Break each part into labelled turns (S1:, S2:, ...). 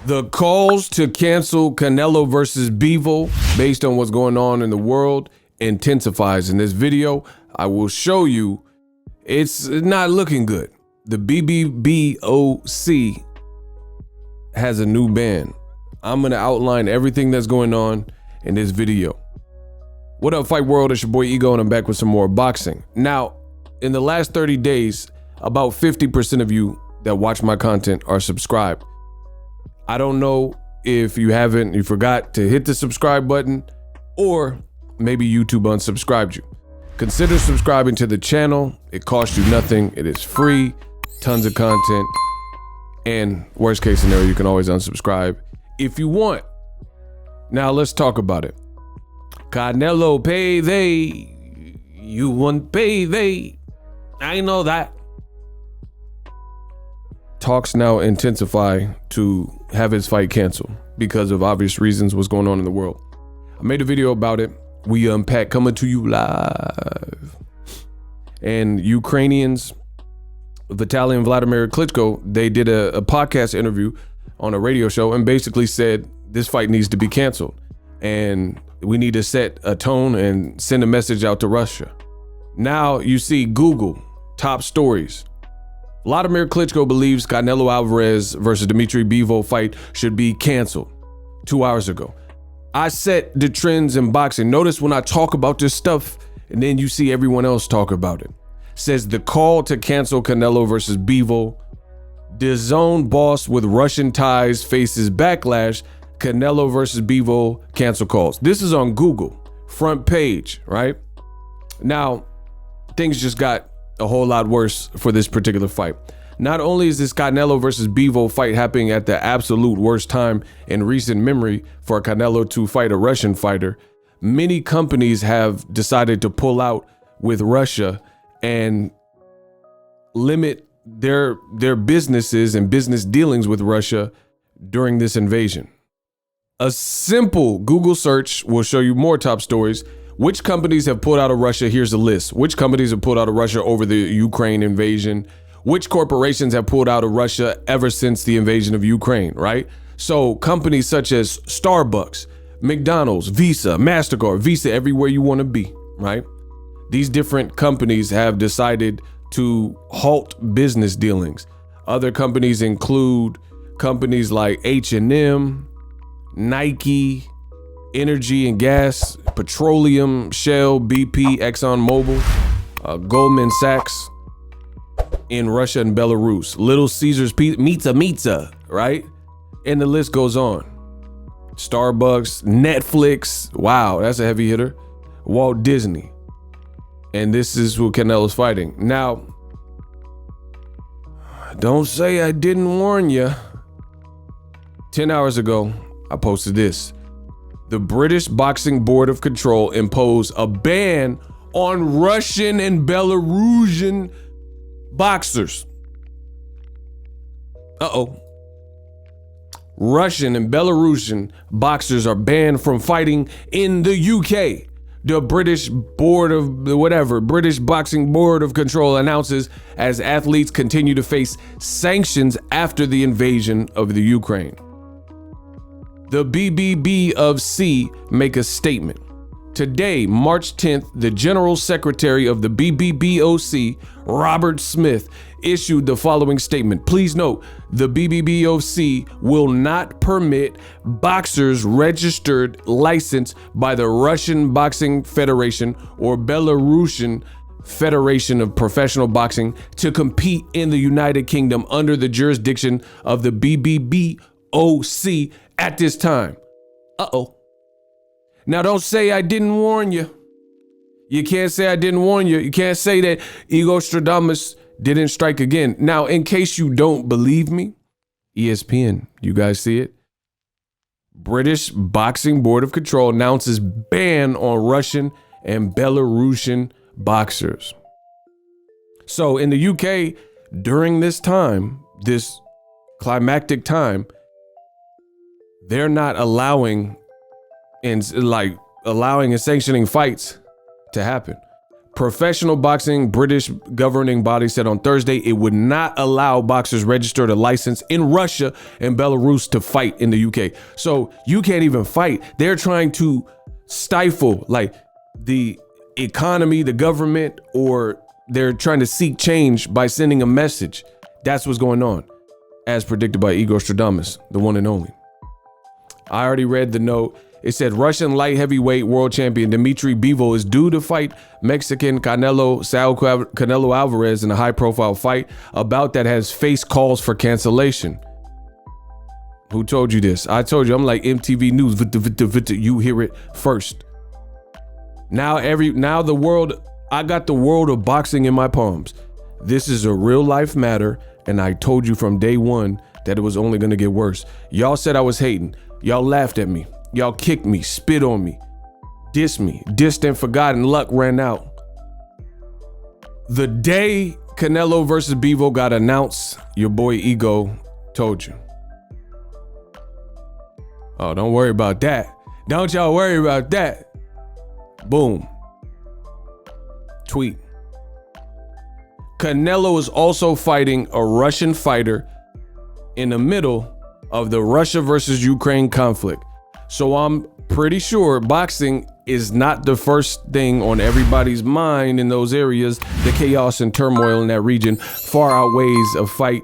S1: The calls to cancel Canelo versus Bivol based on what's going on in the world intensifies. In this video, I will show you it's not looking good. The BBBofC has a new ban. I'm gonna outline everything that's going on in this video. What up, Fight World? It's your boy Ego, and I'm back with some more boxing. Now, in the last 30 days, about 50% of you that watch my content are subscribed. I don't know if you forgot to hit the subscribe button, or maybe YouTube unsubscribed you. Consider subscribing to the channel. It costs you nothing. It is free, tons of content, and worst case scenario, you can always unsubscribe if you want. Now let's talk about it. Canelo payday. You want payday. I know that. Talks now intensify to have his fight canceled because of obvious reasons, what's going on in the world. I made a video about it. We unpack, coming to you live. And Ukrainians, Vitaly and Vladimir Klitschko, they did a podcast interview on a radio show and basically said this fight needs to be canceled. And we need to set a tone and send a message out to Russia. Now you see Google, top stories. Vladimir Klitschko believes Canelo Alvarez versus Dmitry Bivol fight should be canceled 2 hours ago. I set the trends in boxing. Notice when I talk about this stuff and then you see everyone else talk about it. Says the call to cancel Canelo versus Bivol. DAZN boss with Russian ties faces backlash. Canelo versus Bivol cancel calls. This is on Google, front page, right? Now, things just got a whole lot worse for this particular fight. Not only is this Canelo versus Bivol fight happening at the absolute worst time in recent memory for Canelo to fight a Russian fighter, many companies have decided to pull out with Russia and limit their businesses and business dealings with Russia during this invasion. A simple Google search will show you more top stories. Which companies have pulled out of Russia? Here's a list. Which companies have pulled out of Russia over the Ukraine invasion? Which corporations have pulled out of Russia ever since the invasion of Ukraine, right? So companies such as Starbucks, McDonald's, Visa, MasterCard, Visa, everywhere you want to be, right? These different companies have decided to halt business dealings. Other companies include companies like H&M, Nike, energy and gas, petroleum, Shell, BP, ExxonMobil, Goldman Sachs in Russia and Belarus, Little Caesars Pizza, right? And the list goes on. Starbucks, Netflix, wow, that's a heavy hitter. Walt Disney. And this is who Canelo's fighting. Now, don't say I didn't warn you. 10 hours ago, I posted this. The British Boxing Board of Control imposed a ban on Russian and Belarusian boxers. Russian and Belarusian boxers are banned from fighting in the UK. The British Boxing Board of Control announces as athletes continue to face sanctions after the invasion of the Ukraine. The BBBofC make a statement. Today, March 10th, the General Secretary of the BBBofC, Robert Smith, issued the following statement. Please note, the BBBofC will not permit boxers registered, licensed by the Russian Boxing Federation or Belarusian Federation of Professional Boxing to compete in the United Kingdom under the jurisdiction of the BBBofC at this time. Now don't say I didn't warn you. You can't say I didn't warn you. You can't say that Ego Stradamus didn't strike again. Now, in case you don't believe me, ESPN, you guys see it? British Boxing Board of Control announces ban on Russian and Belarusian boxers. So in the UK, during this time, this climactic time, they're not allowing and sanctioning fights to happen. Professional Boxing British governing body said on Thursday it would not allow boxers registered a license in Russia and Belarus to fight in the UK. So you can't even fight. They're trying to stifle like the economy, the government, or they're trying to seek change by sending a message. That's what's going on, as predicted by Igor Stradamus, the one and only. I already read the note. It said Russian light heavyweight world champion Dmitry Bivol is due to fight Mexican Canelo Alvarez in a high-profile fight. A bout that has faced calls for cancellation. Who told you this? I told you. I'm like MTV News. You hear it first. Now the world. I got the world of boxing in my palms. This is a real life matter, and I told you from day one that it was only gonna get worse. Y'all said I was hating. Y'all laughed at me. Y'all kicked me, spit on me, dissed me, distant, forgotten, luck ran out. The day Canelo versus Bivol got announced, your boy Ego told you. Oh, don't worry about that. Don't y'all worry about that. Boom. Tweet. Canelo is also fighting a Russian fighter in the middle of the Russia versus Ukraine conflict. So I'm pretty sure boxing is not the first thing on everybody's mind in those areas. The chaos and turmoil in that region far outweighs a fight.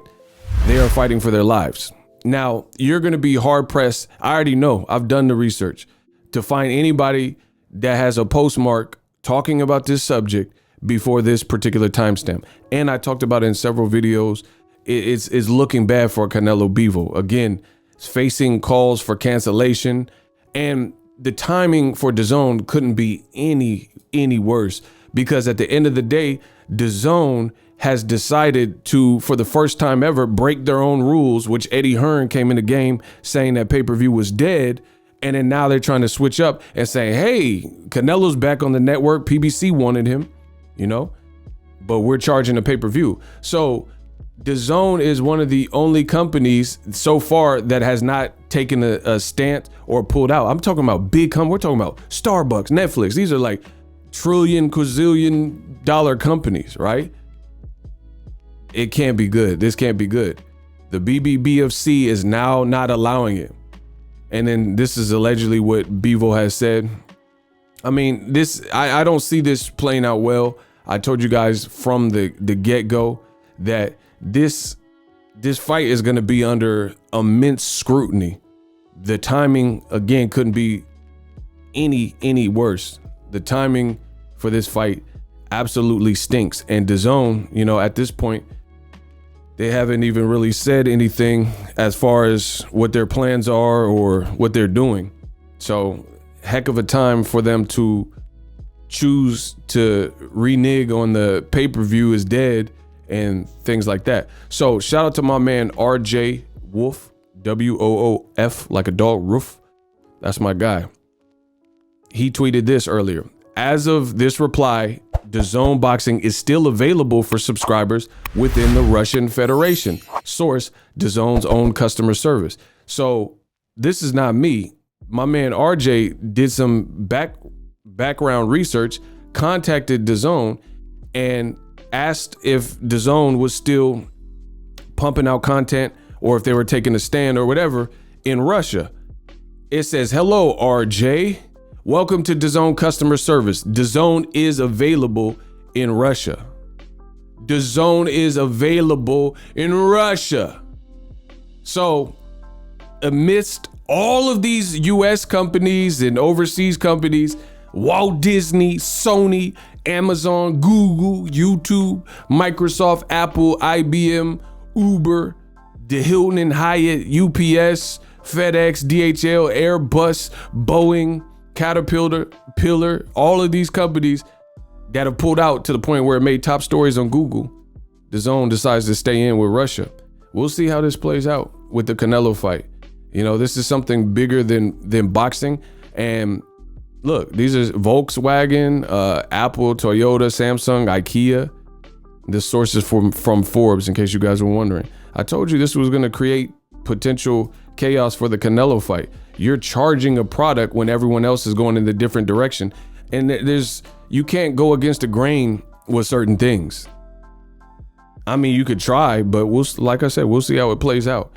S1: They are fighting for their lives. Now, you're going to be hard pressed. I already know. I've done the research to find anybody that has a postmark talking about this subject before this particular timestamp. And I talked about it in several videos. It's looking bad for Canelo Bivol. Again, it's facing calls for cancellation. And the timing for DAZN couldn't be any worse, because at the end of the day, DAZN has decided to, for the first time ever, break their own rules, which Eddie Hearn came in the game saying that pay-per-view was dead. And then now they're trying to switch up and say, hey, Canelo's back on the network. PBC wanted him, you know, but we're charging a pay-per-view. So DAZN is one of the only companies so far that has not taken a stance or pulled out. I'm talking about big companies. We're talking about Starbucks, Netflix. These are like trillion, quadrillion dollar companies, right? It can't be good. This can't be good. The BBBofC is now not allowing it. And then this is allegedly what Bivol has said. I mean, I don't see this playing out well. I told you guys from the get-go that this fight is going to be under immense scrutiny. The timing, again, couldn't be any worse. The timing for this fight absolutely stinks. And DAZN, you know, at this point, they haven't even really said anything as far as what their plans are or what they're doing. So heck of a time for them to choose to renege on the pay-per-view is dead and things like that. So shout out to my man RJ Wolf, WOOF, like a dog, roof. That's my guy. He tweeted this earlier. As of this reply, DAZN Boxing is still available for subscribers within the Russian Federation. Source, DAZN's own customer service. So this is not me. My man RJ did some background research, contacted DAZN, and asked if DAZN was still pumping out content or if they were taking a stand or whatever in Russia. It says, hello, RJ. Welcome to DAZN customer service. DAZN is available in Russia. DAZN is available in Russia. So amidst all of these US companies and overseas companies, Walt Disney, Sony, Amazon, Google, YouTube, Microsoft, Apple, IBM, Uber, the Hilton and Hyatt, UPS, FedEx, DHL, Airbus, Boeing, Caterpillar, all of these companies that have pulled out to the point where it made top stories on Google, DAZN decides to stay in with Russia. We'll see how this plays out with the Canelo fight. You know, this is something bigger than boxing. And look, these are Volkswagen, Apple, Toyota, Samsung, IKEA. This source is from Forbes, in case you guys were wondering. I told you this was going to create potential chaos for the Canelo fight. You're charging a product when everyone else is going in the different direction. And you can't go against the grain with certain things. I mean, you could try, but like I said, we'll see how it plays out.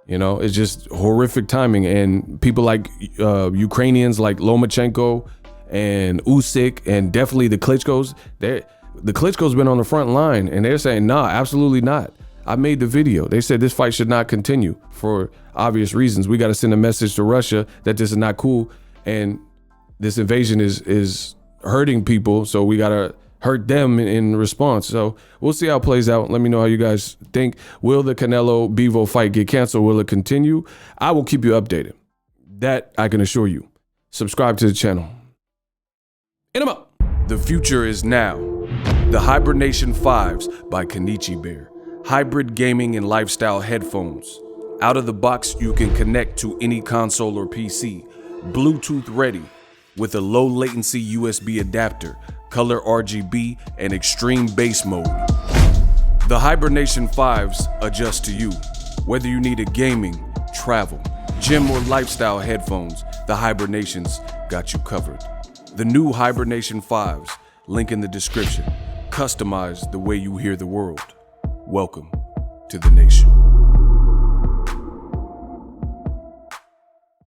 S1: You know, it's just horrific timing. And people like Ukrainians like Lomachenko and Usyk and definitely the Klitschkos, the Klitschko's been on the front line and they're saying, nah, absolutely not. I made the video. They said this fight should not continue for obvious reasons. We got to send a message to Russia that this is not cool. And this invasion is hurting people. So we got to hurt them in response. So we'll see how it plays out. Let me know how you guys think. Will the Canelo Bivol fight get canceled? Will it continue? I will keep you updated. That I can assure you. Subscribe to the channel. In 'em up. The future is now. The Hibernation 5s by Kenichi Bear. Hybrid gaming and lifestyle headphones. Out of the box, you can connect to any console or PC. Bluetooth ready with a low latency USB adapter, color RGB, and extreme bass mode. The Hibernation 5s adjust to you. Whether you need a gaming, travel, gym, or lifestyle headphones, the Hibernations got you covered. The new Hibernation 5s, link in the description. Customize the way you hear the world. Welcome to the nation.